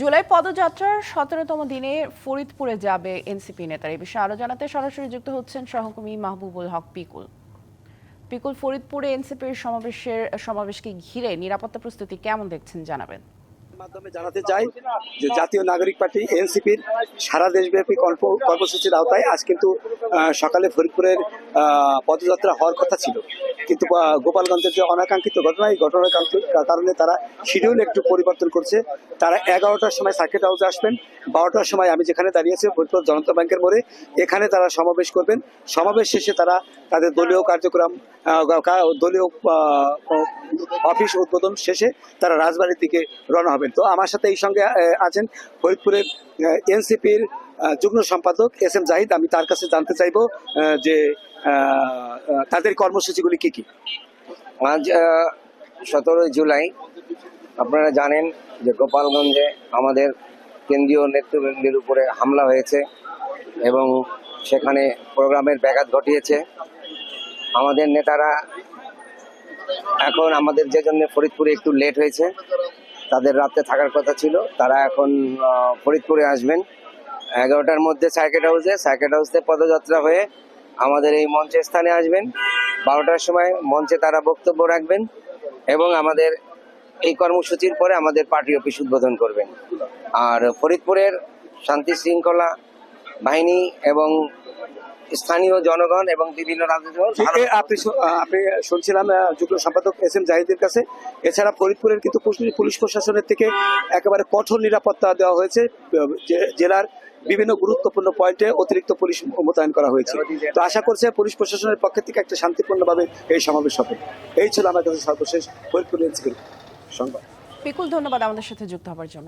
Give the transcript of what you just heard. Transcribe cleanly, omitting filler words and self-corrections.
জুলাই পদযাত্রার ১৭তম দিনে ফরিদপুরে যাবে এনসিপি নেতারা। এই বিষয়ে আরো জানাতে সরাসরি যুক্ত হচ্ছেন সহকর্মী মাহবুবুল হক পিকুল। পিকুল, ফরিদপুরে এনসিপির সমাবেশকে ঘিরে নিরাপত্তা প্রস্তুতি কেমন দেখছেন জানাবেন। মাধ্যমে জানাতে চাই যে জাতীয় নাগরিক পার্টি এনসিপির সারা দেশব্যাপী কর্মসূচির আওতায় আজ কিন্তু সকালে ফরিদপুরের পদযাত্রা হওয়ার কথা ছিল, কিন্তু গোপালগঞ্জের যে অনাকাঙ্ক্ষিত ঘটনা, এই ঘটনার কারণে তারা শিডিউল একটু পরিবর্তন করছে। তারা 11টার সময় সার্কিট হাউসে আসবেন, 12টার সময় আমি যেখানে দাঁড়িয়েছি ফরিদপুর জনতা ব্যাংকের মোড়ে, এখানে তারা সমাবেশ করবেন। সমাবেশ শেষে তারা তাদের দলীয় কার্যক্রম, দলীয় অফিস উদ্বোধন শেষে তারা রাজবাড়ির দিকে রওনা হবেন। তো আমার সাথে এই সঙ্গে আছেন ফরিদপুরের এনসিপির যুগ্ম সম্পাদক এস এম জাহিদ। আমি তার কাছে জানতে চাইবো যে তাদের কর্মসূচিগুলি কি কি। আজ 17 জুলাই আপনারা জানেন যে গোপালগঞ্জে আমাদের কেন্দ্রীয় নেতৃবৃন্দের উপরে হামলা হয়েছে এবং সেখানে প্রোগ্রামের ব্যাঘাত ঘটিয়েছে। আমাদের নেতারা এখন আমাদের যে জন্য ফরিদপুরে একটু লেট হয়েছে, তাদের রাতে থাকার কথা ছিল, তারা এখন ফরিদপুরে আসবেন 11টার মধ্যে সার্কিট হাউসে পদযাত্রা হয়ে আমাদের এই মঞ্চের স্থানে আসবেন। 12টার সময় মঞ্চে তারা বক্তব্য রাখবেন এবং আমাদের এই কর্মসূচির পরে আমাদের পার্টি অফিস উদ্বোধন করবেন। আর ফরিদপুরের শান্তি শৃঙ্খলা বাহিনী এবং স্থানীয় জনগণ এবং বিভিন্ন রাজনৈতিক আপনি শুনছিলাম যুগ্ম সম্পাদক এস এম জাহিদের কাছে। এছাড়া ফরিদপুরের কিন্তু পুলিশ প্রশাসনের থেকে একেবারে কঠোর নিরাপত্তা দেওয়া হয়েছে। জেলার বিভিন্ন গুরুত্বপূর্ণ পয়েন্টে অতিরিক্ত পুলিশ মোতায়েন করা হয়েছে। তো আশা করছে পুলিশ প্রশাসনের পক্ষ থেকে একটা শান্তিপূর্ণভাবে এই সমাবেশ হবে। এই ছিল আমার কাছে সর্বশেষ ফরিদপুর সংবাদ। পিকুল, ধন্যবাদ আমাদের সাথে যুক্ত হওয়ার জন্য।